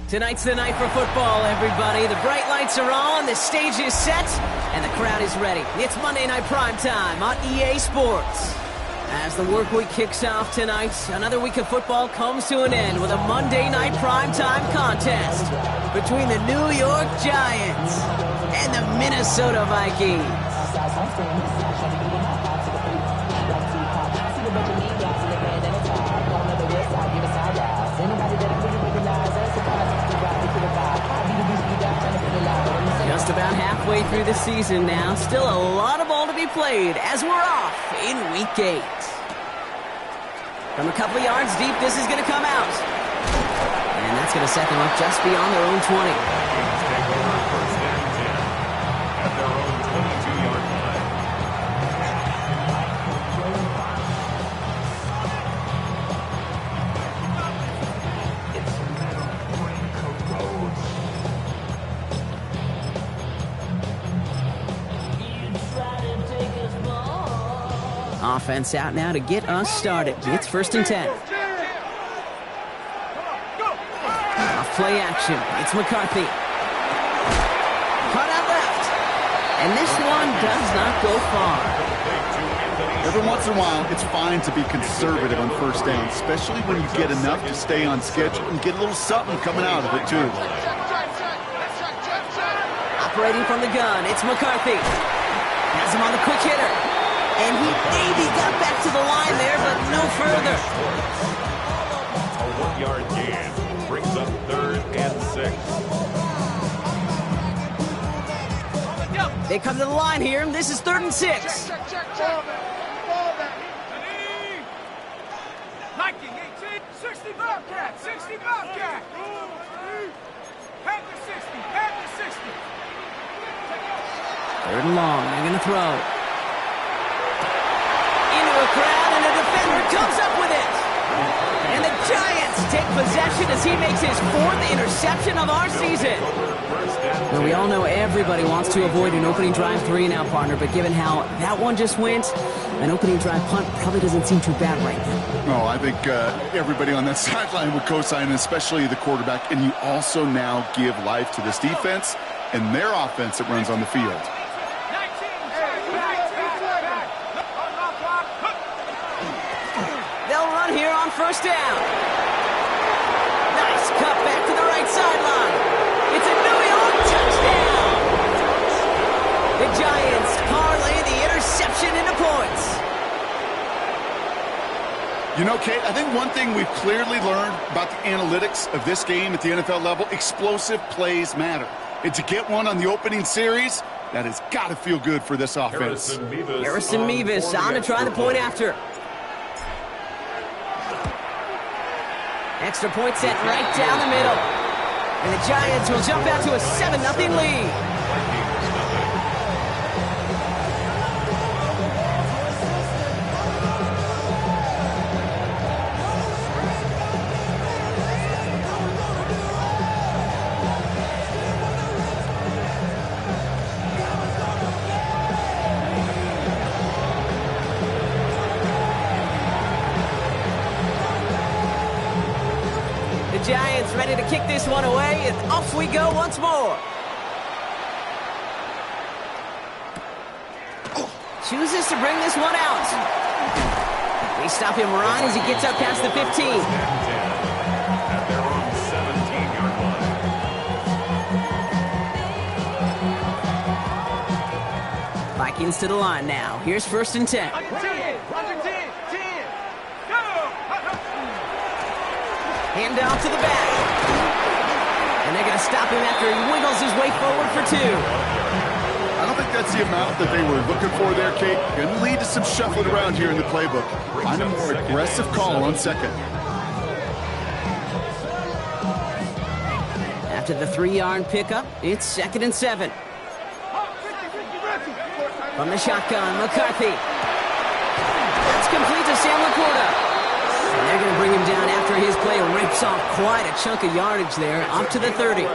Tonight's the night for football, everybody. The bright lights are on, the stage is set, and the crowd is ready. It's Monday Night Primetime on EA Sports. As the work week kicks off tonight, another week of football comes to an end with a Monday Night Primetime contest between the New York Giants and the Minnesota Vikings. Just about halfway through the season now. Still a lot of ball to be played as we're off in Week 8. From a couple of yards deep, this is going to come out. And that's going to set them up just beyond their own 20. At their own 22-yard line. Offense out now to get us started. It's 1st and 10. Off play action. It's McCarthy. Cut out left. And this one does not go far. Every once in a while, it's fine to be conservative on 1st down, especially when you get enough to stay on schedule and get a little something coming out of it, too. Operating from the gun, it's McCarthy. Has him on the quick hitter. And he maybe got back to the line there, but no further. A 1-yard gain brings up 3rd and 6. They come to the line here, and this is 3rd and 6. Liking 18, 60 Bobcat, 60 Bobcat. Head to 60, head to 60. 3rd and long, they're going to throw. Into a crowd, and a defender comes up with it. And the Giants take possession as he makes his 4th interception of our season. Now, we all know everybody wants to avoid an opening drive 3 now, partner, but given how that one just went, an opening drive punt probably doesn't seem too bad right now. No, I think everybody on that sideline would co-sign, especially the quarterback, and you also now give life to this defense and their offense that runs on the field. They'll run here on 1st down. Nice cut back to the right sideline. It's a New York touchdown. The Giants parlay the interception into points. You know, Kate, I think one thing we've clearly learned about the analytics of this game at the NFL level, explosive plays matter. And to get one on the opening series, that has got to feel good for this offense. Harrison Mevis on to try the point after. Extra point set right down the middle. And the Giants will jump out to a 7-0 lead. Giants ready to kick this one away, and off we go once more. Chooses to bring this one out. They stop him right as he gets up past the 15. At their own 17-yard line. Vikings to the line now. Here's 1st and 10. Hand off to the back. And they're going to stop him after he wiggles his way forward for 2. I don't think that's the amount that they were looking for there, Kate. Going to lead to some shuffling around here in the playbook. Find a more aggressive call on 2nd. After the 3-yard pickup, it's 2nd and 7. From the shotgun, McCarthy. That's complete to Sam Laporta. And they're going to bring him down after his play rips off quite a chunk of yardage there, up to the 30.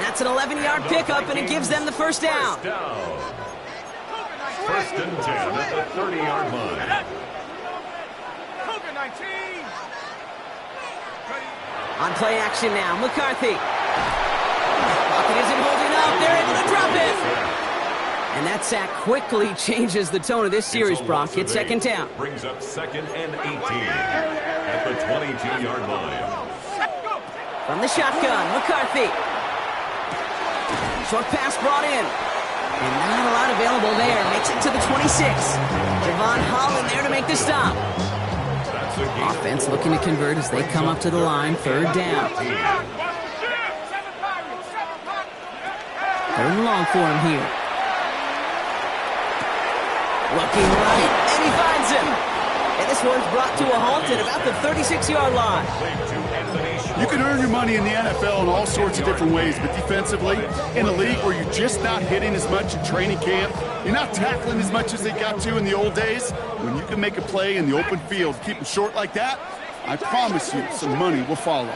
That's an 11-yard pickup, and it gives them the 1st down. 1st and 10 at the 30-yard line. On play action now, McCarthy. Pocket isn't holding up. They're able to drop it. And that sack quickly changes the tone of this series, Brock. It's second down. Brings up 2nd and 18 at the 22-yard line. From the shotgun, McCarthy. Short pass brought in. And not a lot available there. Makes it to the 26. Javon Holland there to make the stop. Offense looking to convert as they come up to the line. Third down. Third and long for him here. Looking right, and he finds him. And this one's brought to a halt at about the 36-yard line. You can earn your money in the NFL in all sorts of different ways, but defensively, in a league where you're just not hitting as much in training camp, you're not tackling as much as they got to in the old days, when you can make a play in the open field, keep them short like that, I promise you some money will follow.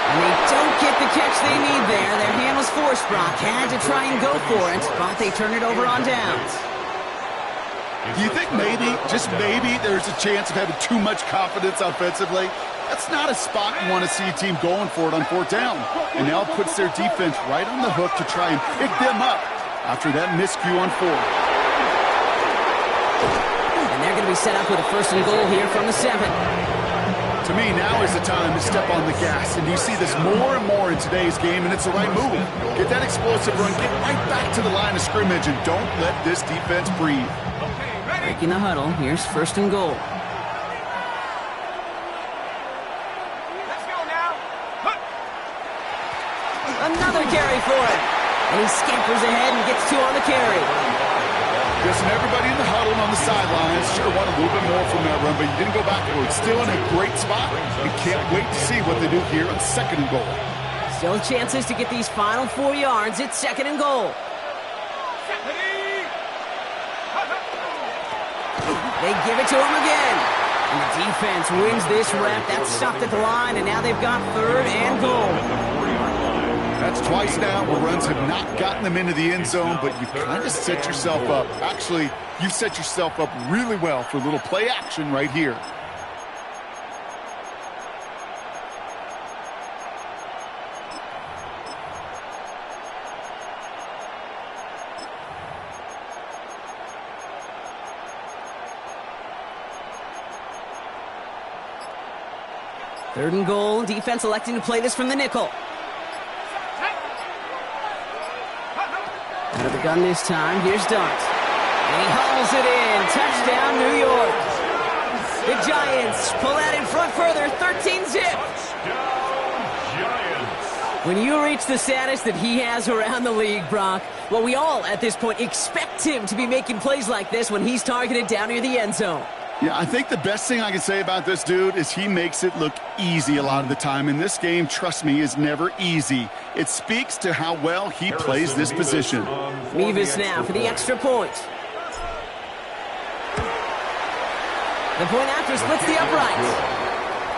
And they don't get the catch they need there. Their hand was forced, Brock. Had to try and go for it, but they turn it over on downs. Do you think maybe, just maybe, there's a chance of having too much confidence offensively? That's not a spot you want to see a team going for it on fourth down. And now it puts their defense right on the hook to try and pick them up after that miscue on fourth. And they're going to be set up with a first and goal here from the 7. To me, now is the time to step on the gas. And you see this more and more in today's game, and it's the right move. Get that explosive run, get right back to the line of scrimmage, and don't let this defense breathe. Breaking the huddle, here's first and goal. Let's go now. Another carry for it. And he scampers ahead and gets 2 on the carry. Listen, everybody in the huddle and on the sidelines should have wanted a little bit more from that run, but you didn't go backwards. Still in a great spot. You can't wait to see what they do here on second and goal. Still chances to get these final 4 yards. It's second and goal. They give it to him again. And the defense wins this rep. That's stopped at the line, and now they've got third and goal. That's twice now where runs have not gotten them into the end zone, but you kind of set yourself up. Actually, you set yourself up really well for a little play action right here. Third and goal. Defense electing to play this from the nickel. Out of the gun this time. Here's Dart. And he hauls it in. Touchdown, New York. The Giants pull out in front further. 13-zip. When you reach the status that he has around the league, Brock, well, we all at this point expect him to be making plays like this when he's targeted down near the end zone. Yeah, I think the best thing I can say about this dude is he makes it look easy a lot of the time. And this game, trust me, is never easy. It speaks to how well he plays this position. Mevis now for the extra point. The point after splits the uprights.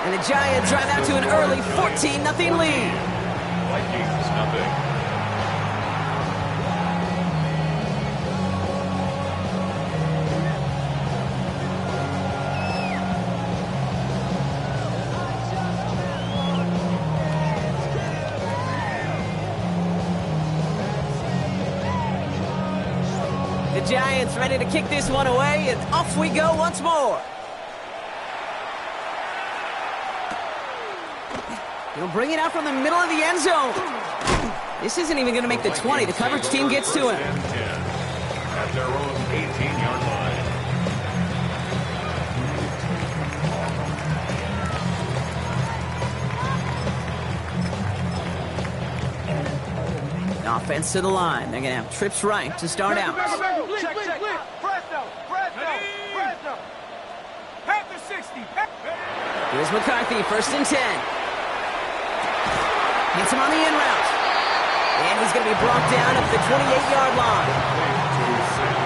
And the Giants drive out to an early 14-0 lead. Vikings, nothing. The Giants ready to kick this one away, and off we go once more. He'll bring it out from the middle of the end zone. This isn't even going to make the 20. The coverage team gets to him. At their own 18-yard line. Offense to the line. They're going to have trips right to start out. Check. Presto. Panther 60. Here's McCarthy, first and 10. Hits him on the in route. And he's going to be brought down at the 28-yard line.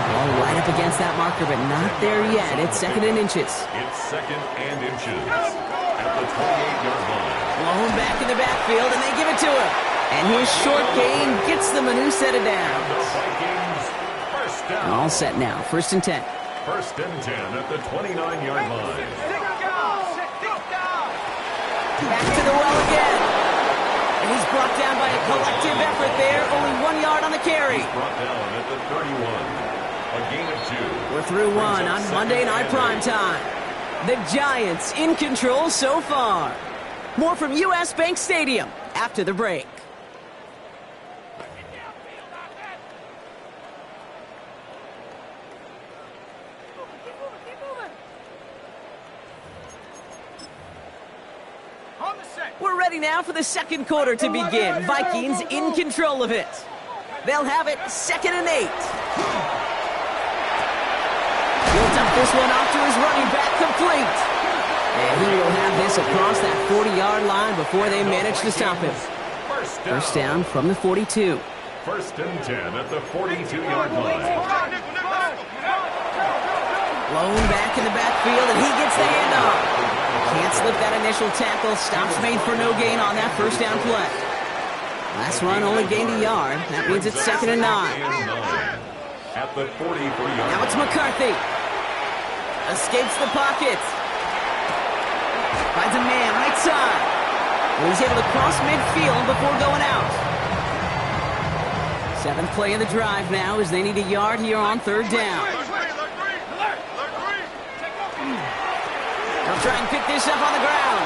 Well, right up against that marker, but not there yet. It's second and inches. It's second and inches at the 28-yard line. Blown back in the backfield, and they give it to him. And his short gain gets them a new set of downs. Vikings, first down. All set now, first and 10. First and 10 at the 29-yard line. Back to the well again. And he's brought down by a collective effort there. Only 1 yard on the carry. He's brought down at the 31. A gain of 2. We're through 1 on Monday Night Primetime. The Giants in control so far. More from U.S. Bank Stadium after the break. We're ready now for the second quarter to begin. Vikings in control of it. They'll have it 2nd and 8. He'll dump this one off to his running back, complete. And he will have this across that 40-yard line before they manage to stop him. First down from the 42. 1st and 10 at the 42-yard line. Blown back in the backfield, and he gets the handoff. Can't slip that initial tackle. Stops made for no gain on that first down play. Last run only gained a yard. That means it's 2nd and 9. At the 43-yard. Now it's McCarthy. Escapes the pocket. Finds a man right side. And he's able to cross midfield before going out. 7th play of the drive now as they need a yard here on 3rd down. They'll try and pick this up on the ground.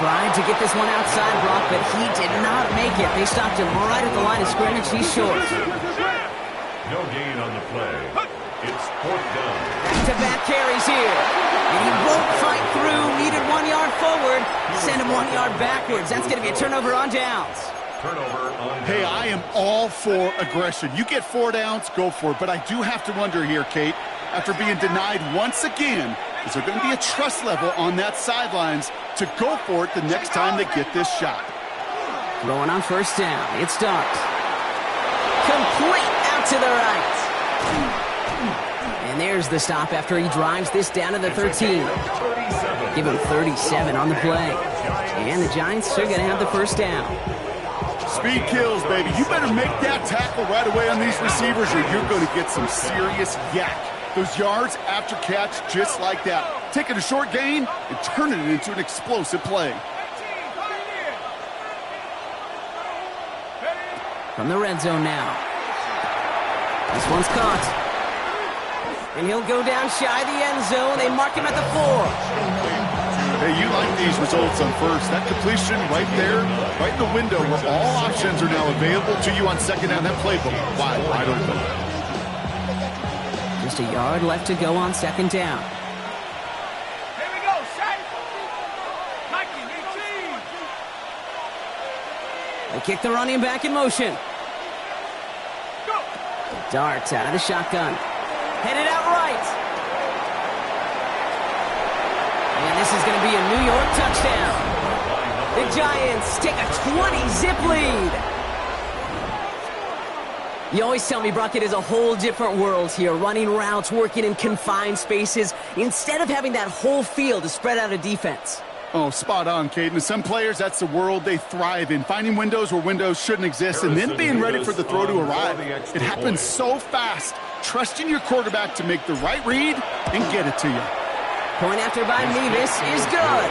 Tried to get this one outside, Brock, but he did not make it. They stopped him right at the line of scrimmage. He's short. No gain on the play. It's 4th down. Back-to-back carries here. And he won't fight through. Needed 1 yard forward. Send him 1 yard backwards. That's going to be a turnover on downs. Turnover on downs. Hey, I am all for aggression. You get 4 downs, go for it. But I do have to wonder here, Kate, after being denied once again, is there going to be a trust level on that sidelines to go for it the next time they get this shot? Throwing on 1st down. It starts. Complete out to the right. And there's the stop after he drives this down to the 13. Give him 37 on the play. And the Giants are going to have the 1st down. Speed kills, baby. You better make that tackle right away on these receivers or you're going to get some serious yak. Those yards after catch just like that. Taking a short gain and turning it into an explosive play. From the red zone now. This one's caught. And he'll go down shy of the end zone. They mark him at the 4. Hey, you like these results on 1st. That completion right there, right in the window where all options are now available to you on 2nd down. That playbook wide open. Just a yard left to go on 2nd down. Here we go, Shaq. Mikey, 18. They kick the running back in motion. Go. Darts out of the shotgun. Headed out right. And this is going to be a New York touchdown. The Giants take a 20-zip lead. You always tell me, Brock, it is a whole different world here. Running routes, working in confined spaces, instead of having that whole field to spread out a defense. Oh, spot on, Caden. Some players, that's the world they thrive in. Finding windows where windows shouldn't exist and then being ready for the throw to arrive. It happens so fast. Trusting your quarterback to make the right read and get it to you. Point after by Nevis is good.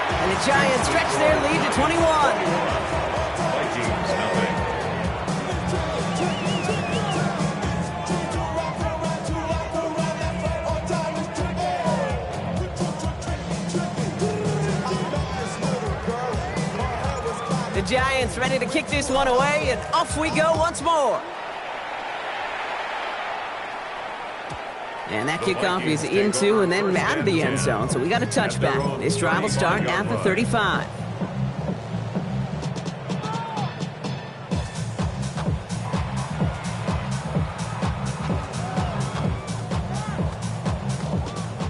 And the Giants stretch their lead to 21. Vikings, nothing. The Giants ready to kick this one away, and off we go once more. And that kickoff is into and then out of the end zone, so we got a touchback. This drive will start at the 35.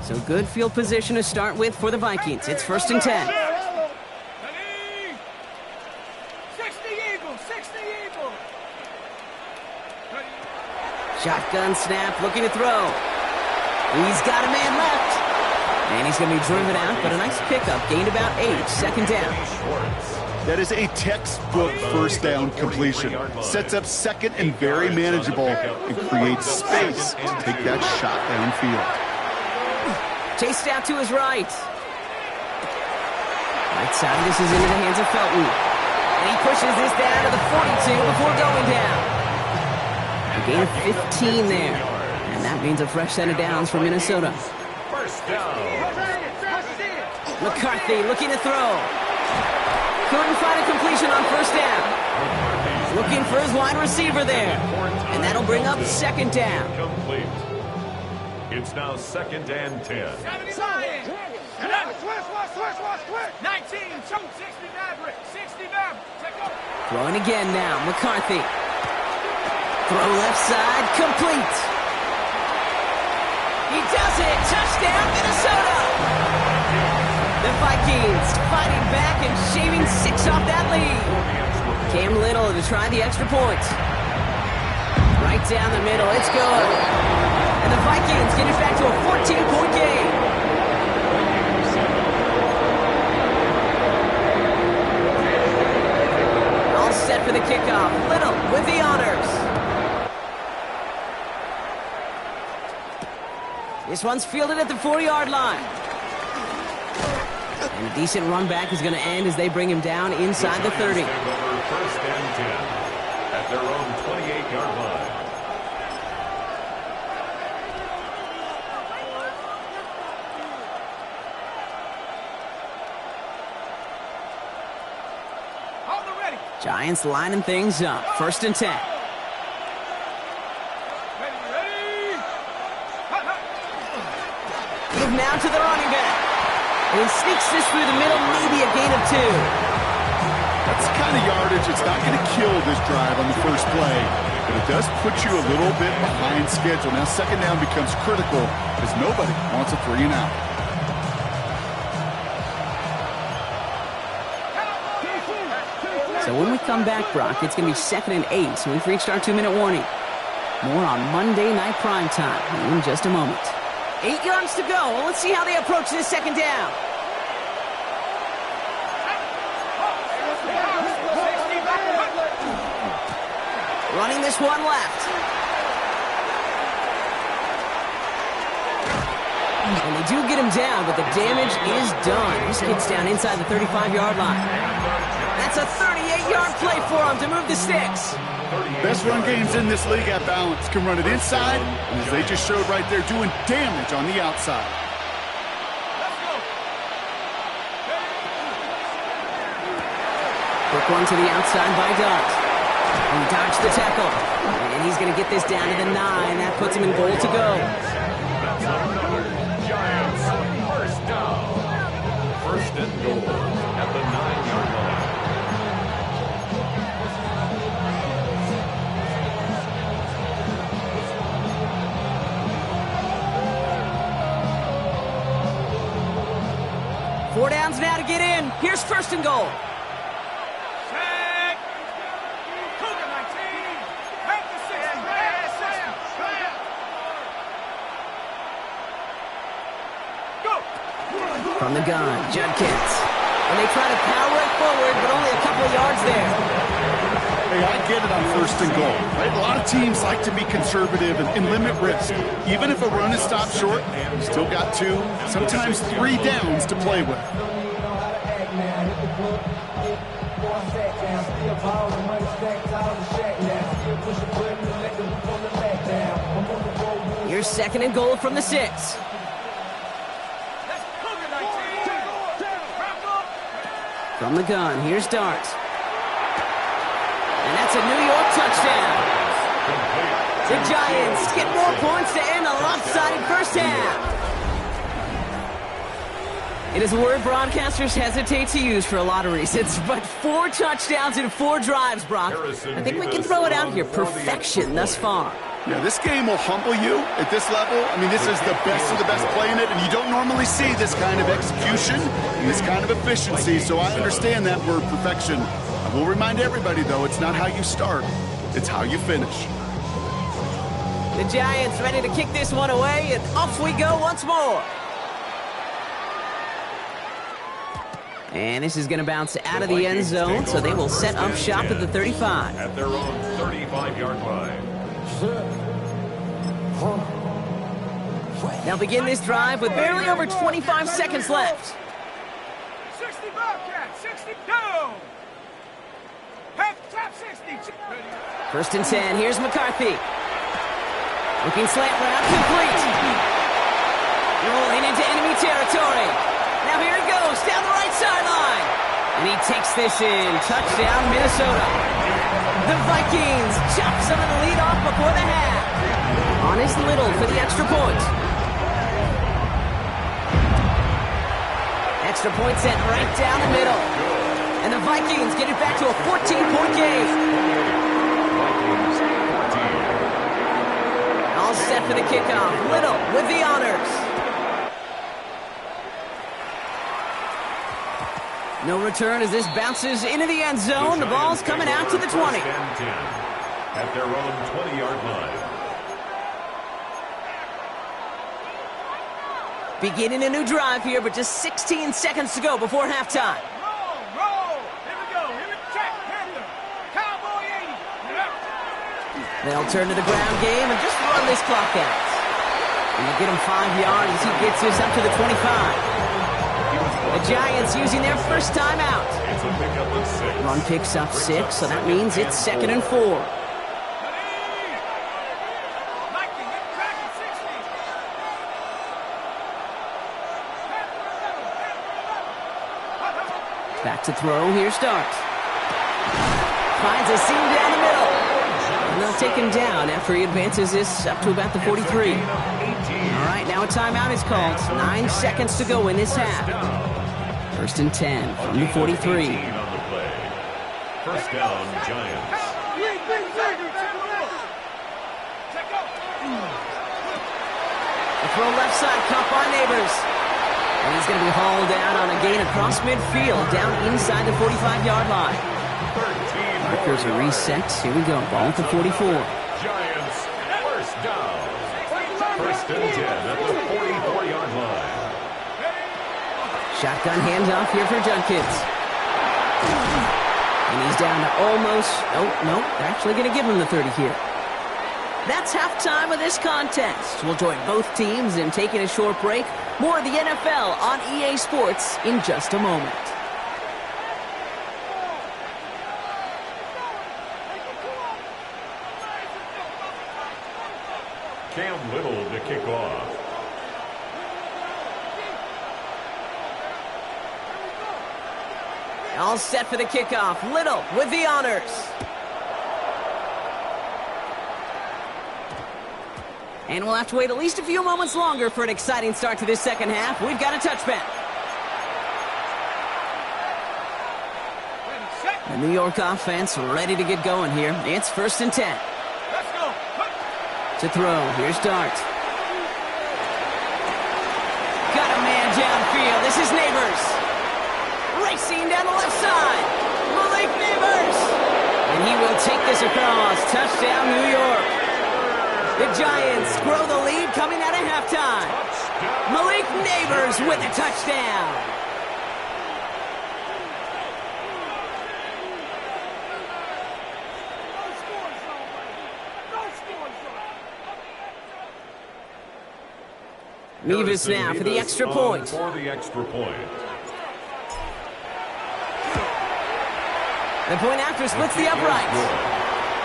So good field position to start with for the Vikings. It's 1st and 10. 60 Eagles, 60 Eagles. Shotgun snap, looking to throw. He's got a man left. And he's going to be driven out, but a nice pickup. Gained about 8, 2nd down. That is a textbook 1st down completion. Sets up 2nd and very manageable and creates space to take that shot downfield. Chased out to his right. Right side, this is into the hands of Felton. And he pushes this down to the 42 before going down. A gain of 15 there. And that means a fresh set of downs for Minnesota. First down. McCarthy looking to throw. Couldn't find a completion on first down. Looking for his wide receiver there. And that'll bring up second down. Complete. It's now second and 10. 19, 60 Maverick, 60 Maverick. Throwing again now, McCarthy. Throw left side, complete. He does it, touchdown Minnesota. The Vikings fighting back and shaving 6 off that lead. Cam Little to try the extra point. Right down the middle, it's good. And the Vikings get it back to a 14-point game. All set for the kickoff. Little with the honors. This one's fielded at the 4-yard line. And a decent run back is going to end as they bring him down inside the 30. First and 10 at their own 28-yard line. Giants lining things up. First and 10. Move now to the running back. And he sneaks this through the middle, maybe a gain of 2. That's the kind of yardage. It's not going to kill this drive on the first play, but it does put you a little bit behind schedule. Now second down becomes critical because nobody wants a 3 and out. So when we come back, Brock, it's going to be 2nd and 8, so we've reached our 2-minute warning. More on Monday Night Primetime in just a moment. 8 yards to go. Well, let's see how they approach this second down. Running this one left. And they do get him down, but the damage is done. This gets down inside the 35-yard line. That's a 38-yard play for him to move the sticks. Best run games in this league at balance. Can run it inside, and as they just showed right there, doing damage on the outside. Quick one to the outside by Dart. He dodged the tackle. And he's going to get this down to the 9. That puts him in goal to go. Giants, first down. First and goal at the 9-yard line. Four downs now to get in. Here's first and goal. Set. Cougar 19. Back to 6. Go. From the gun, Judkins. And they try to power it forward, but only a couple of yards there. Hey, I get it on first and goal. Right? A lot of teams like to be conservative and limit risk. Even if a run is stopped short, you still got 2, sometimes 3 downs to play with. Here's second and goal from the 6. From the gun, here's Dart. And that's a New York touchdown. The Giants get more points to end a lopsided first half. It is a word broadcasters hesitate to use for a lot of reasons, but 4 touchdowns in 4 drives, Brock. I think we can throw it out here. Perfection thus far. Yeah, this game will humble you at this level. I mean, this is the best of the best playing it, and you don't normally see this kind of execution and this kind of efficiency, so I understand that word perfection. I will remind everybody, though, it's not how you start, it's how you finish. The Giants ready to kick this one away, and off we go once more. And this is going to bounce out of the end zone, so they will set up shop at the 35. At their own 35-yard line. They'll begin this drive with barely over 25 seconds left. 60 60 Bobcats, 62. Half top 60. First and 10. Here's McCarthy. Looking slant route, complete. Rolling into enemy territory. Now here it goes, down the right sideline. And he takes this in. Touchdown, Minnesota. The Vikings chop some of the lead off before the half. On is Little for the extra point. Extra point sent right down the middle. And the Vikings get it back to a 14-point game. All set for the kickoff. Little with the honors. No return as this bounces into the end zone. The ball's coming out to the 20. At their own 20-yard line. Beginning a new drive here, but just 16 seconds to go before halftime. Roll. Here we go. Here we check. Panther. Cowboy 80. They'll turn to the ground game and just run this clock out. And you get him 5 yards as he gets this up to the 25. The Giants using their first time out. It's a pickup of 6. Run picks up 6, so that means it's 2nd and 4. Back to throw. Here starts. Finds a seam down the middle. And they'll take him down after he advances this up to about the 43. All right, now a timeout is called. 9 seconds to go in this half. First and 10 from the 43. First down, Giants. The throw left side, caught by Neighbors. And he's going to be hauled down on a gain across midfield, down inside the 45-yard line. Markers are reset. Here we go. Ball at the 44. Giants, first down. First and 10 at the 44-yard line. Shotgun handoff here for Junkins. And he's down to almost... Oh, no. They're actually going to give him the 30 here. That's halftime of this contest. We'll join both teams in taking a short break. More of the NFL on EA Sports in just a moment. Cam Little to kick off. All set for the kickoff. Little with the honors. And we'll have to wait at least a few moments longer for an exciting start to this second half. We've got a touchback. The New York offense ready to get going here. It's first and 10. Let's go. To throw. Here's Dart. Got a man downfield. This is Neighbors. Racing down the left side. Malik Neighbors. And he will take this across. Touchdown, New York. The Giants grow the lead coming out of halftime. Malik Neighbors with a touchdown. Mevis now for the extra point. For the extra point. The point after splits the uprights.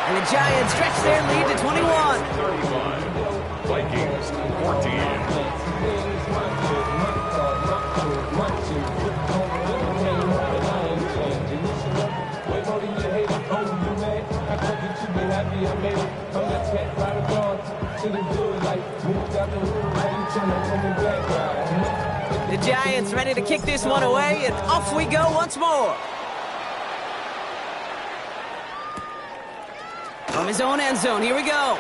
And the Giants stretch their lead to 21. 35. Vikings 14. The Giants ready to kick this one away, and off we go once more. From his own end zone, here we go.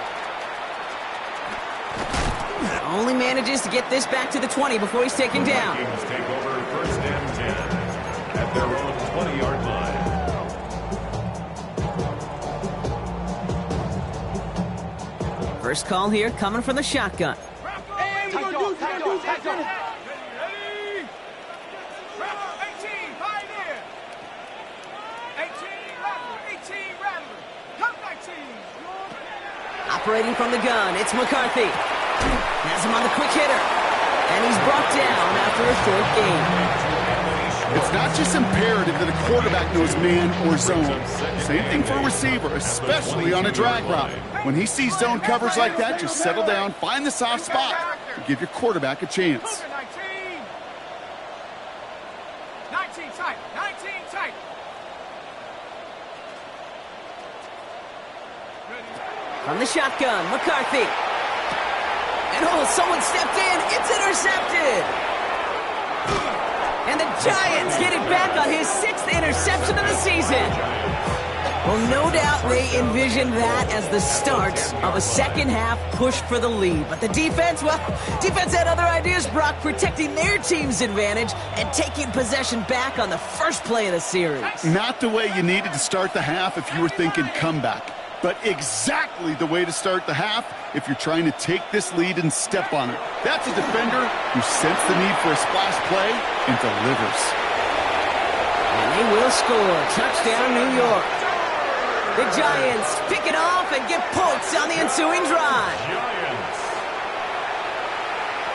Only manages to get this back to the 20 before he's taken down. Vikings take over first and 10 at their own 20-yard line. First call here coming from the shotgun. Hey, we're going to do it. Ready? 18, Pioneer. 18, Rattler. Come 19. Operating from the gun, it's McCarthy. Has him on the quick hitter. And he's brought down after a short gain. It's not just imperative that a quarterback knows man or zone. Same thing for a receiver, especially on a drag route. When he sees zone coverage like that, just settle down, find the soft spot, and give your quarterback a chance. 19 tight, 19 tight. From the shotgun, McCarthy. And someone stepped in. It's intercepted. And the Giants get it back on his 6th interception of the season. Well, no doubt they envisioned that as the start of a second-half push for the lead. But the defense, defense had other ideas, Brock, protecting their team's advantage and taking possession back on the first play of the series. Not the way you needed to start the half if you were thinking comeback, but exactly the way to start the half if you're trying to take this lead and step on it. That's a defender who sensed the need for a splash play and delivers. And they will score. Touchdown, New York. The Giants pick it off and get points on the ensuing drive.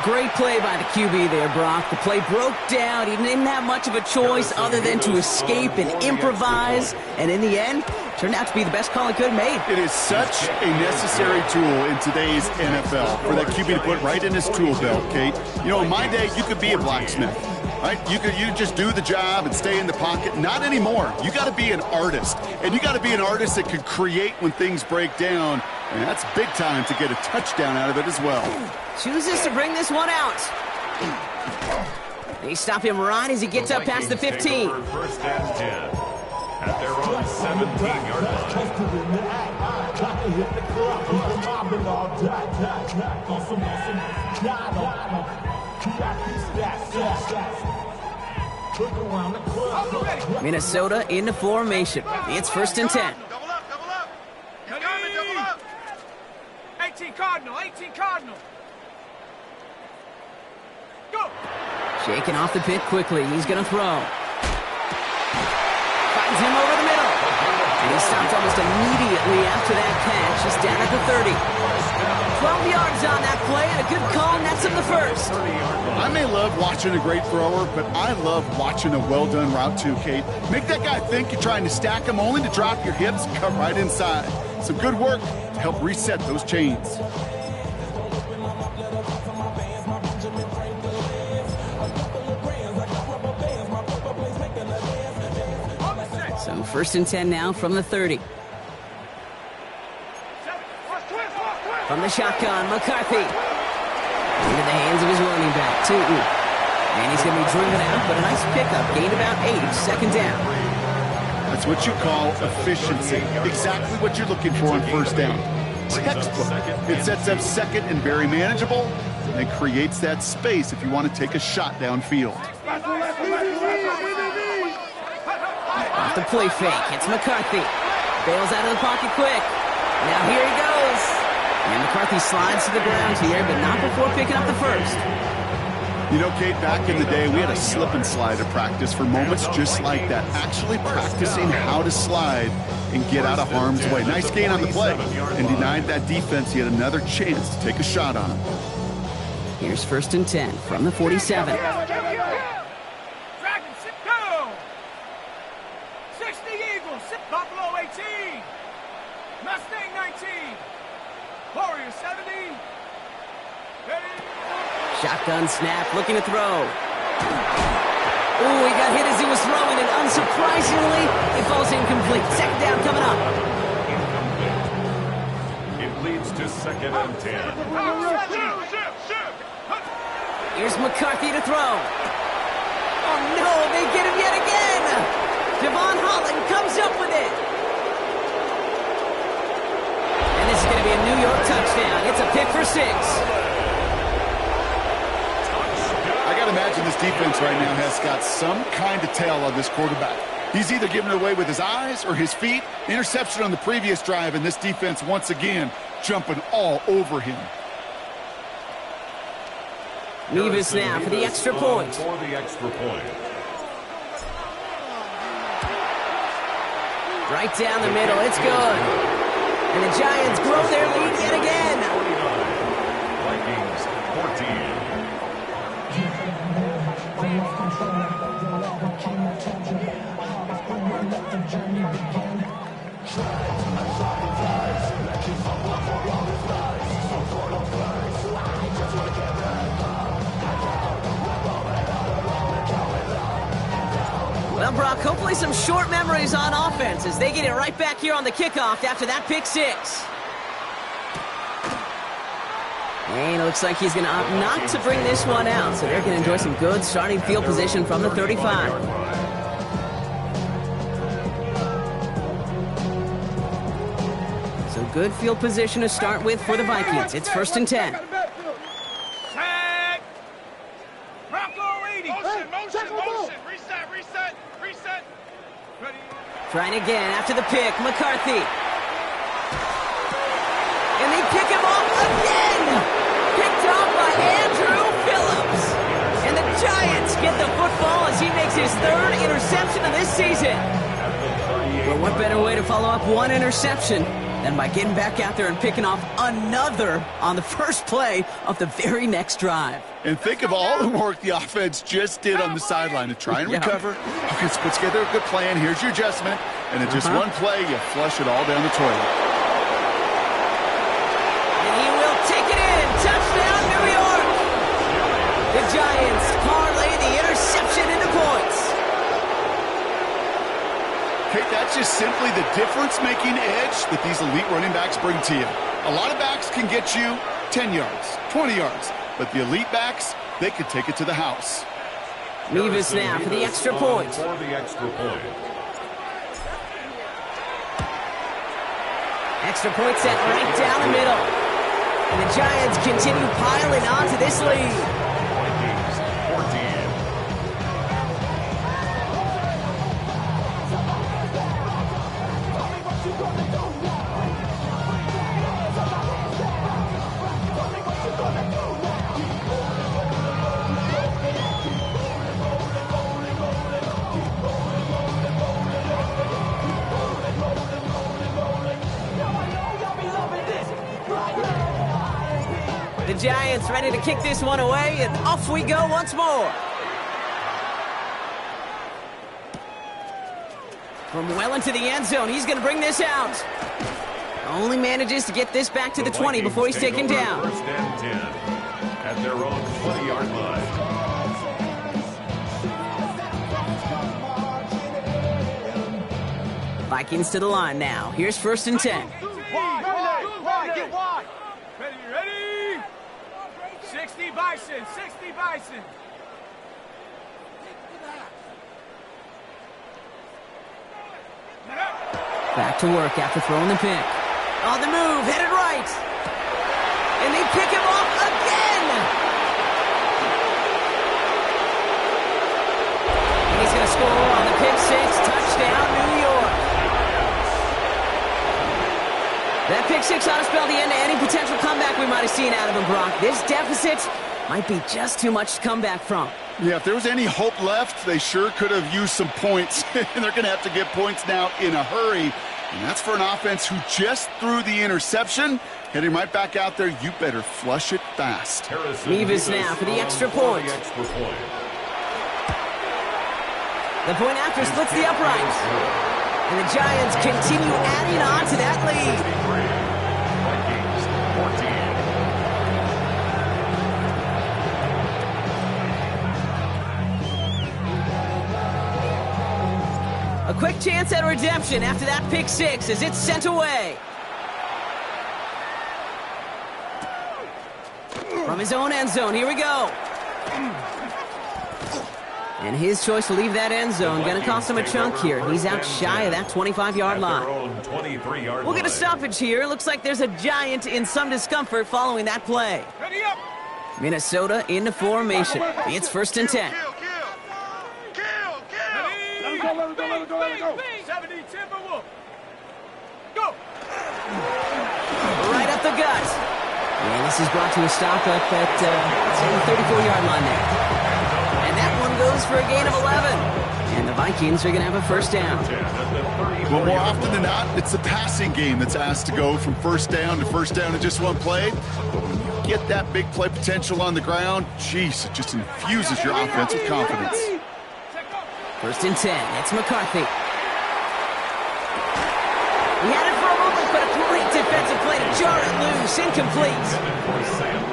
Great play by the QB there, Brock. The play broke down. He didn't have much of a choice other than to escape and improvise. And in the end, turned out to be the best call he could have made. It is such a necessary tool in today's NFL for that QB to put right in his tool belt, Kate. You know, in my day, you could be a blacksmith, right? You just do the job and stay in the pocket. Not anymore. You got to be an artist. And you got to be an artist that can create when things break down. And that's big time to get a touchdown out of it as well. Chooses to bring this one out. They stop him right as he gets up past the 15. First and 10 at their own 17-yard line. Minnesota in the formation. It's 1st and 10. Double up. 18 Cardinal, 18 Cardinal. Go. Shaking off the pit quickly. He's going to throw. Finds him over the middle. And he stopped almost immediately after that catch. He's down at the 30. 12 yards on that play and a good call nets him the first. I may love watching a great thrower, but I love watching a well-done route too, Kate. Make that guy think you're trying to stack him only to drop your hips, cut right inside. Some good work to help reset those chains. So 1st and 10 now from the 30. From the shotgun, McCarthy. Into the hands of his running back, Tootin. And he's going to be driven out, but a nice pickup. Gained about 8, 2nd down. That's what you call efficiency. Exactly what you're looking for on 1st down. Textbook. It sets up 2nd and very manageable, and it creates that space if you want to take a shot downfield. Off the play fake, it's McCarthy. Bails out of the pocket quick. Now here he goes. And McCarthy slides to the ground here, but not before picking up the first. You know, Kate, back in the day, we had a slip and slide to practice for moments just like that. Actually practicing how to slide and get out of harm's way. Nice gain on the play. And denied that defense yet another chance to take a shot on him. Here's 1st and 10 from the 47. Dragons, go. 60 Eagles, Buffalo 18. Mustang 19. Warrior 70. Shotgun snap, looking to throw. Ooh, he got hit as he was throwing, and unsurprisingly, it falls incomplete. 2nd down coming up. It leads to 2nd and 10. Here's McCarthy to throw. Oh, no, they get him yet again. Devon Holland comes up with it. And this is going to be a New York touchdown. It's a pick for 6. I got to imagine this defense right now has got some kind of tail on this quarterback. He's either giving it away with his eyes or his feet. Interception on the previous drive, and this defense once again jumping all over him. Nevis now for the extra point. For the extra point. Right down the middle, it's good. And the Giants grow their lead yet again. Vikings 14. Well, Brock, hopefully some short memories on offense as they get it right back here on the kickoff after that pick six. And it looks like he's going to opt not to bring this one out, so they're going to enjoy some good starting field position from the 35. So good field position to start with for the Vikings. It's 1st and 10. Set. Bronco 80. Motion. Reset. Ready. Trying again after the pick, McCarthy. And they pick him off again! Picked off by Andrew Phillips. And the Giants get the football as he makes his 3rd interception of this season. But what better way to follow up one interception than by getting back out there and picking off another on the first play of the very next drive. And think of all the work the offense just did on the sideline to try and recover. Okay, so put together a good plan. Here's your adjustment. And in just one play, you flush it all down the toilet. And he will take it in. Touchdown, New York. The Giants parlay the interception into points. Okay, that's just simply the difference-making edge that these elite running backs bring to you. A lot of backs can get you 10 yards, 20 yards. But the elite backs, they could take it to the house. Mevis now for the extra point. Extra point set right down the middle. And the Giants continue piling on to this lead. The Giants ready to kick this one away, and off we go once more. From well into the end zone, he's going to bring this out. Only manages to get this back to the 20 before he's taken down. 1st and 10 at their own 20-yard line. Vikings to the line now. Here's 1st and 10. Get wide. Ready. 60 Bison. Back to work after throwing the pick. On the move, headed right. And they pick him off again. And he's going to score on the pick six. Touchdown, New York. That pick six ought to spell the end to any potential comeback we might have seen out of him, Brock. This deficit might be just too much to come back from. Yeah, if there was any hope left, they sure could have used some points. And they're going to have to get points now in a hurry. And that's for an offense who just threw the interception. Heading right back out there, you better flush it fast. Mevis now for the extra point. The point after splits the uprights. And the Giants continue adding on to that lead. A quick chance at redemption after that pick six as it's sent away. From his own end zone, here we go. And his choice to leave that end zone going to cost him a chunk here. He's out shy of that 25-yard line. We'll get a stoppage here. Looks like there's a Giant in some discomfort following that play. Ready up. Minnesota into formation. It's 1st and 10. Let it go. 70 Timberwolf. Go. Right up the gut. And this is brought to a stop up at the 34-yard line there. And that one goes for a gain of 11. And the Vikings are going to have a first down. Well, more often than not, it's the passing game that's asked to go from first down to first down in just one play. But when you get that big play potential on the ground, jeez, it just infuses your offense with confidence. 1st and 10. It's McCarthy. He had it for a moment, but a great defensive play to jar it loose. Incomplete.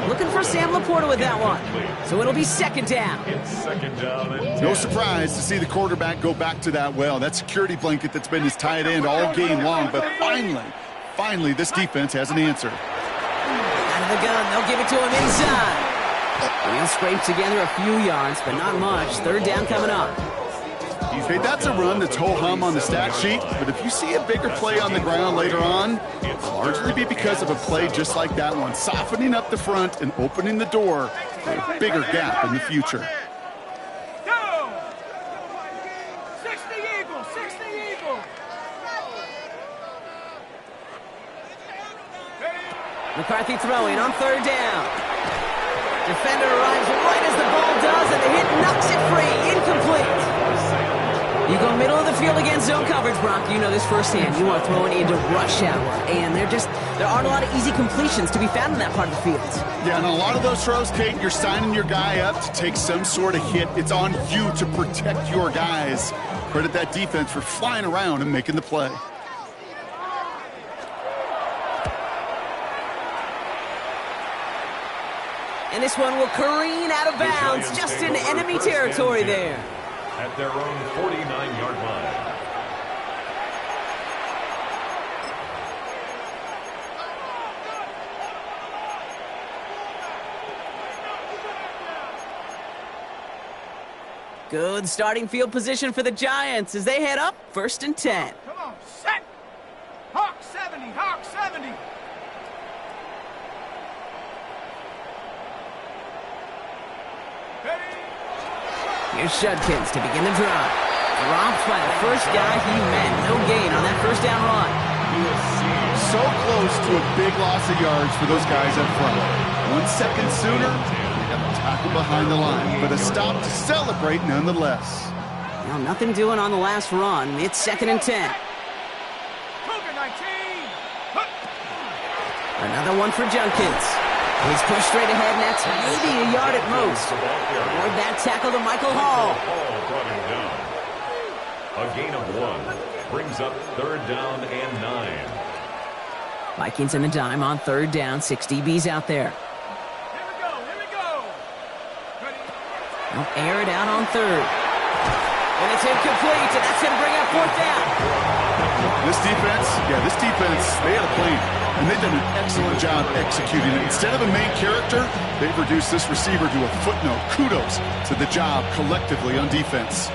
Looking for Sam Laporta with that one. So it'll be 2nd down. No surprise to see the quarterback go back to that well. That security blanket that's been his tight end all game long. But finally, this defense has an answer. Out of the gun, they'll give it to him inside. He'll scrape together a few yards, but not much. 3rd down coming up. Okay, that's a run that's ho-hum on the stat sheet, but if you see a bigger play on the ground later on, it'll largely be because of a play just like that one, softening up the front and opening the door for a bigger gap in the future. Go! 60 Eagle, 60 Eagle. McCarthy throwing on 3rd down. Defender arrives right as the ball does, and the hit knocks it free. Incomplete. You go middle of the field against zone coverage, Brock. You know this firsthand. You are throwing into rush hour, and there aren't a lot of easy completions to be found in that part of the field. Yeah, and a lot of those throws, Kate, you're signing your guy up to take some sort of hit. It's on you to protect your guys. Credit that defense for flying around and making the play. And this one will careen out of bounds, just in enemy territory there. At their own 49-yard line. Good starting field position for the Giants as they head up 1st and 10. Come on, set. Hawk 70, Hawk 70. Here's Judkins to begin the drive. Dropped by the first guy he met. No gain on that 1st down run. So close to a big loss of yards for those guys up front. 1 second sooner, they got the tackle behind the line. But a stop to celebrate nonetheless. Well, nothing doing on the last run. It's 2nd and 10. Cougar 19. Another one for Judkins. He's pushed straight ahead, and that's maybe a yard at most. Avoid that tackle to Michael Hall. Brought him down. A gain of 1 brings up 3rd down and 9. Vikings in the dime on 3rd down. 6 DBs out there. Here we go. Ready? They'll air it out on 3rd. And it's incomplete, and that's going to bring up 4th down. This defense, they had a plan. And they've done an excellent job executing it. Instead of a main character, they've reduced this receiver to a footnote. Kudos to the job collectively on defense.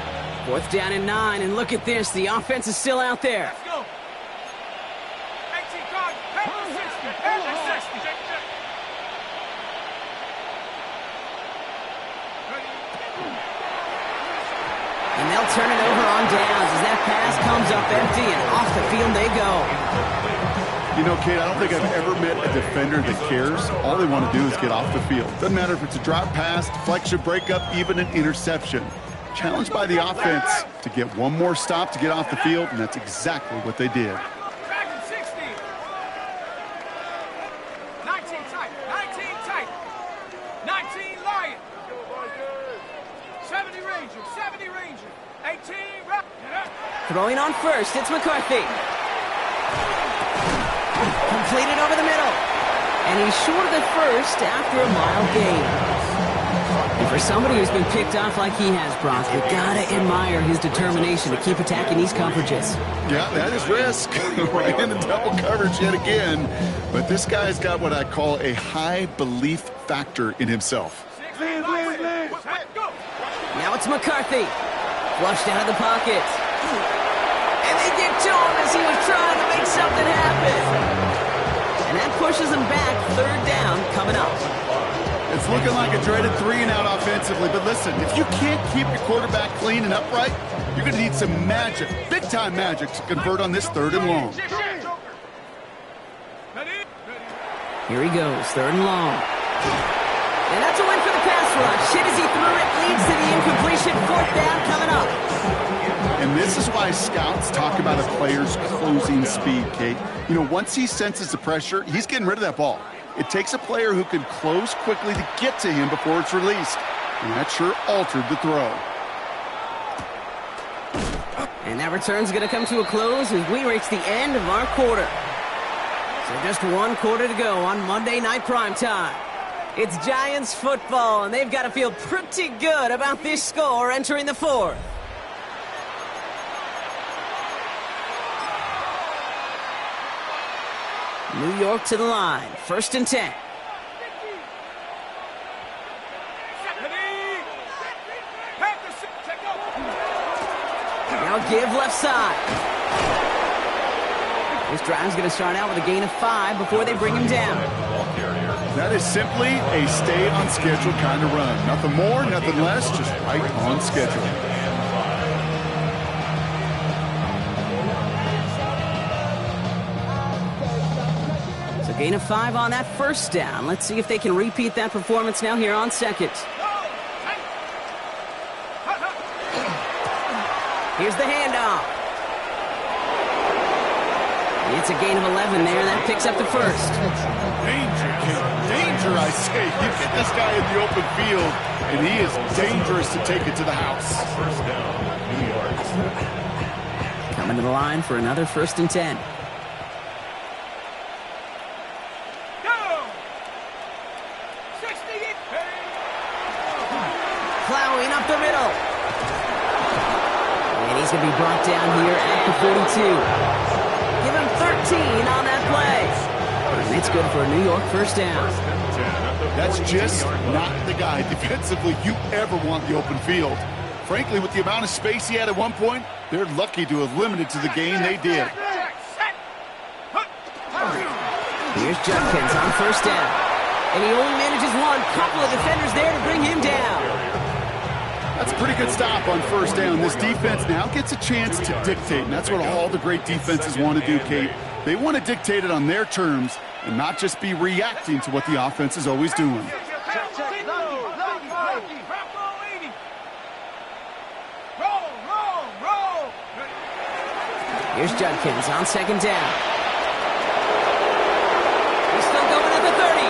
4th down and 9, and look at this. The offense is still out there. Let's go. 18 guard, head to 60, head to 60. Ready? And they'll turn it over on downs as that pass comes up empty, and off the field they go. You know, Kate, I don't think I've ever met a defender that cares. All they want to do is get off the field. Doesn't matter if it's a drop pass, deflection, breakup, even an interception. Challenged by the offense to get one more stop to get off the field, and that's exactly what they did. Dragon 60. 19 tight, 19 tight. 19 Lion. 70 Ranger, 70 Ranger. 18 Rock. Throwing on 1st, it's McCarthy. Completed over the middle. And he's short of the 1st after a mild gain. And for somebody who's been picked off like he has, Brock, you gotta admire his determination to keep attacking these coverages. Yeah, that is risk. Right in the double coverage yet again. But this guy's got what I call a high belief factor in himself. Now it's McCarthy. Flushed out of the pocket. And they get to him as he was trying to make something happen. And that pushes him back. 3rd down coming up. It's looking like a dreaded 3-and-out offensively. But listen, if you can't keep your quarterback clean and upright, you're going to need some magic, big-time magic, to convert on this 3rd and long. Here he goes, 3rd and long. And that's a win for the pass rush. Hit as he threw it, leads to the incompletion. 4th down coming up. And this is why scouts talk about a player's closing speed, Kate. You know, once he senses the pressure, he's getting rid of that ball. It takes a player who can close quickly to get to him before it's released. And that sure altered the throw. And that return's going to come to a close as we reach the end of our quarter. So just one quarter to go on Monday Night Primetime. It's Giants football, and they've got to feel pretty good about this score entering the fourth. New York to the line, 1st and 10. Now give left side. This drive's going to start out with a gain of 5 before they bring him down. That is simply a stay on schedule kind of run. Nothing more, nothing less, just right on schedule. So gain of 5 on that first down. Let's see if they can repeat that performance now here on second. Here's the handoff. It's a gain of 11 there. That picks up the first. Danger, kid. Danger, I say. You get this guy in the open field, and he is dangerous to take it to the house. First down, New York. Coming to the line for another 1st and 10. Plowing up the middle. And he's going to be brought down here at the 42. Give him 13 on that play. And it's good for a New York first down. That's just not the guy defensively you ever want the open field. Frankly, with the amount of space he had at one point, they're lucky to have limited to the gain they did. Here's Judkins on 1st down. And he only manages one. Couple of defenders there to bring him down. That's a pretty good stop on 1st down. This defense now gets a chance to dictate, and that's what all the great defenses want to do, Kate. They want to dictate it on their terms and not just be reacting to what the offense is always doing. Here's Judkins on 2nd down. He's still going at the 30.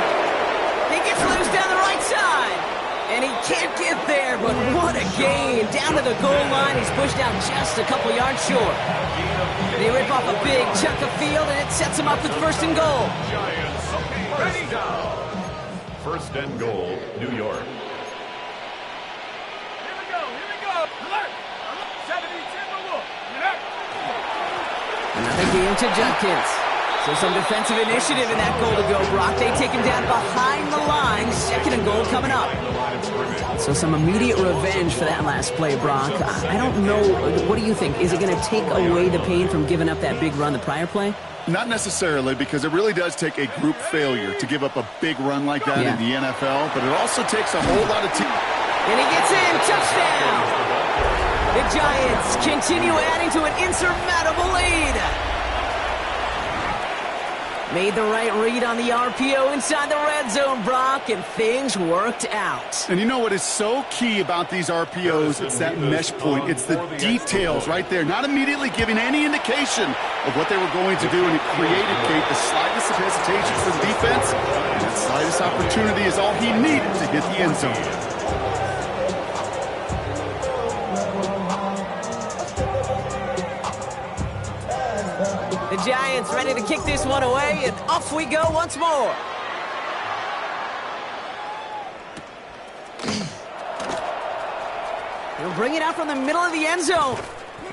He gets loose down the right side. And he can't get there, but what a gain. Down to the goal line, he's pushed out just a couple yards short. They rip off a big chunk of field, and it sets him up with 1st and goal. Giants, first down. 1st and goal, New York. Here we go. Alert. 70-10 look. Another game to Judkins. So some defensive initiative in that goal to go, Brock. They take him down behind the line. 2nd and goal coming up. So some immediate revenge for that last play, Brock. I don't know. What do you think? Is it going to take away the pain from giving up that big run the prior play? Not necessarily, because it really does take a group failure to give up a big run like that in the NFL, but it also takes a whole lot of team. And he gets in. Touchdown. The Giants continue adding to an insurmountable lead. Made the right read on the RPO inside the red zone, Brock, and things worked out. And you know what is so key about these RPOs? It's that mesh point. It's the details right there, not immediately giving any indication of what they were going to do, and it created, Kate, the slightest of hesitation for the defense, and that slightest opportunity is all he needed to hit the end zone. The Giants ready to kick this one away, and off we go once more. He'll bring it out from the middle of the end zone.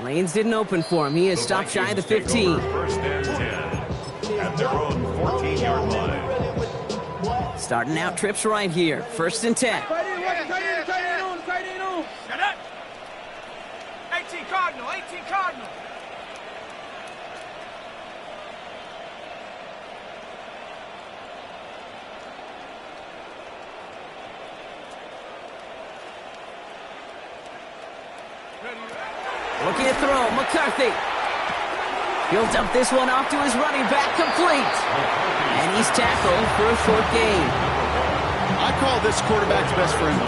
Lanes didn't open for him. He is stopped shy of the 15. 1st and 10 at their own 14-yard line. Starting out trips right here. 1st and 10. Tight end on. Shut up. 18 Cardinal. Looking to throw. McCarthy. He'll dump this one off to his running back, complete. And he's tackled for a short gain. I call this quarterback's best friend.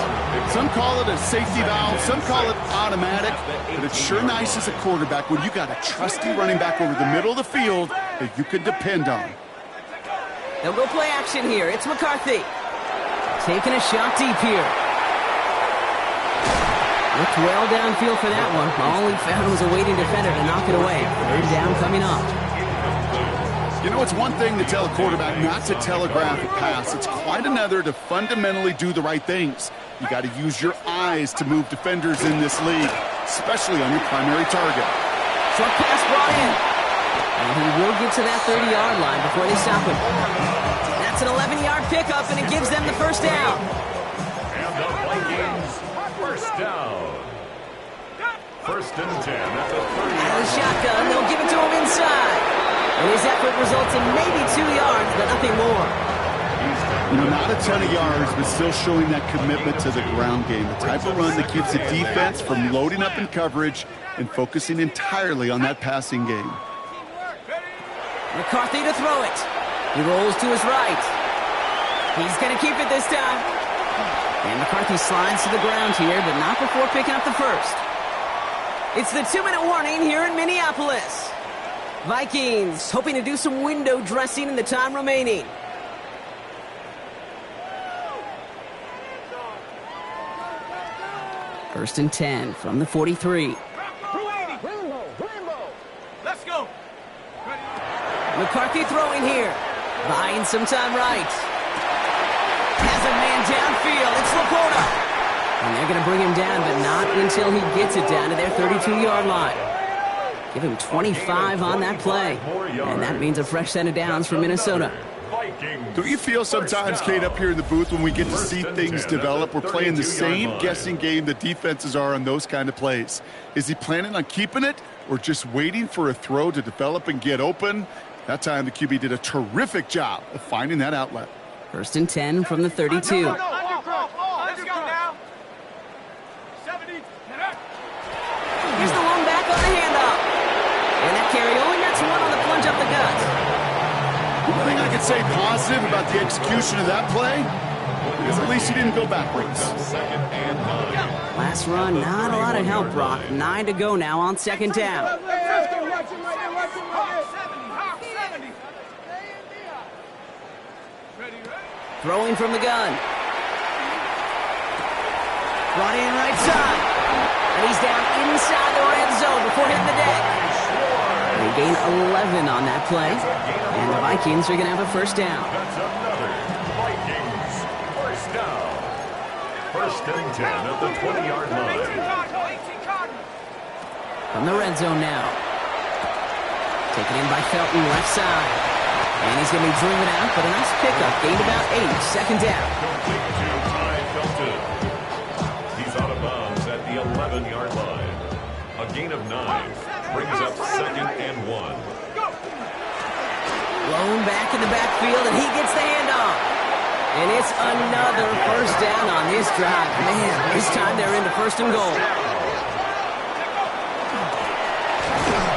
Some call it a safety valve, some call it automatic, but it's sure nice as a quarterback when you got a trusty running back over the middle of the field that you can depend on. They'll go play action here. It's McCarthy. Taking a shot deep here. Looked well downfield for that one. All he found was a waiting defender to knock it away. Third down coming up. You know, it's one thing to tell a quarterback not to telegraph a pass. It's quite another to fundamentally do the right things. You got to use your eyes to move defenders in this league, especially on your primary target. Short pass brought in. And he will get to that 30-yard line before they stop him. That's an 11-yard pickup, and it gives them the first down. And the Vikings, first down. First and 10 at the 30. Out of the shotgun, they'll give it to him inside. And his effort results in maybe 2 yards, but nothing more. You know, not a ton of yards, but still showing that commitment to the ground game. The type of run that keeps the defense from loading up in coverage and focusing entirely on that passing game. McCarthy to throw it. He rolls to his right. He's going to keep it this time. And McCarthy slides to the ground here, but not before picking up the first. It's the 2-minute warning here in Minneapolis. Vikings hoping to do some window dressing in the time remaining. First and 10 from the 43. Let's go. McCarthy throwing here. Buying some time right. Has a man downfield. It's Laporta. And they're going to bring him down, but not until he gets it down to their 32-yard line. Give him 25 on that play. And that means a fresh set of downs for Minnesota. Don't you feel sometimes, Kate, up here in the booth when we get to see things develop, we're playing the same guessing game that defenses are on those kind of plays? Is he planning on keeping it or just waiting for a throw to develop and get open? That time the QB did a terrific job of finding that outlet. First and 10 from the 32. Let's go now. 70. Here's the one back on the handoff. And that carry only gets one on the plunge up the gut. One thing I could say positive about the execution of that play is at least he didn't go backwards. Last run, not a lot of help, Brock. 9 to go now on second down. Throwing from the gun. Brought in right side. And he's down inside the red zone before hitting the deck. They gain 11 on that play. And the Vikings are going to have a first down. That's another Vikings first down. First and 10 at the 20-yard line. From the red zone now. Taken in by Felton, left side. And he's going to be driven out, but a nice pickup. Gained about 8. Second down. Complete to Ty Felton. He's out of bounds at the 11-yard line. A gain of 9 brings up second and 1. Blown back in the backfield, and he gets the handoff. And it's another first down on this drive. Man, this time they're into first and goal.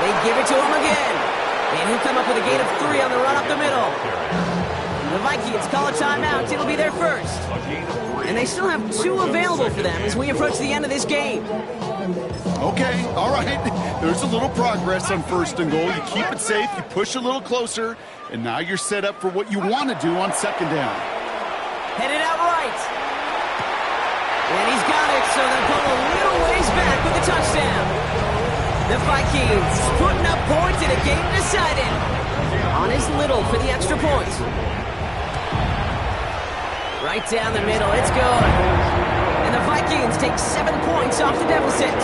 They give it to him again. And he'll come up with a gain of 3 on the run up the middle. The Vikings call a timeout. It'll be their first. And they still have 2 available for them as we approach the end of this game. Okay, all right. There's a little progress on first and goal. You keep it safe, you push a little closer, and now you're set up for what you want to do on second down. Headed out right. And he's got it, so they'll pull a little ways back with the touchdown. The Vikings putting up points in a game decided. On his little for the extra point. Right down the middle, it's good. And the Vikings take 7 points off the deficit.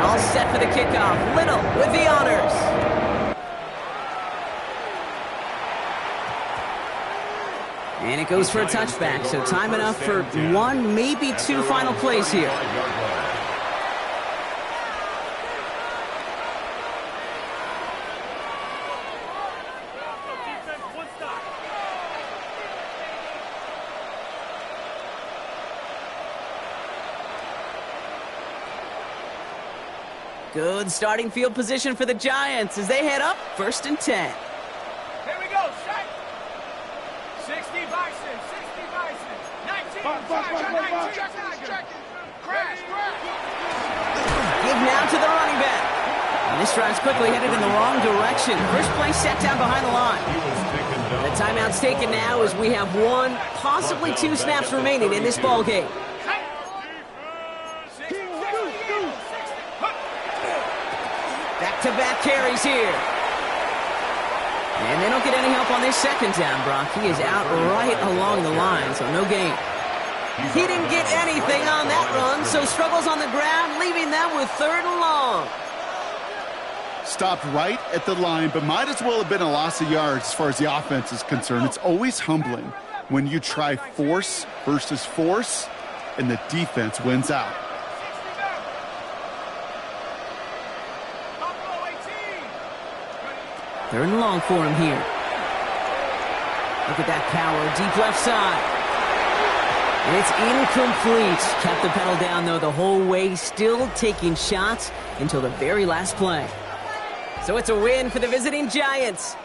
All set for the kickoff. Little with the honors. And it goes for a touchback, so time enough for 1, maybe 2 final plays here. Good starting field position for the Giants as they head up 1st and 10. Here we go, set. 60 Bison, 60 Bison. 19, check it. Crash. Give now to the running back. And this drive's quickly headed in the wrong direction. First play set down behind the line. The timeout's taken now as we have 1, possibly 2 snaps remaining in this ball game. Back-to-back carries here. And they don't get any help on this second down, Brock. He is out right along the line, so no gain. He didn't get anything on that run, so struggles on the ground, leaving them with 3rd and long. Stopped right at the line, but might as well have been a loss of yards as far as the offense is concerned. It's always humbling when you try force versus force, and the defense wins out. Third and long for him here. Look at that power, deep left side. And it's incomplete. Kept the pedal down, though, the whole way, still taking shots until the very last play. So it's a win for the visiting Giants.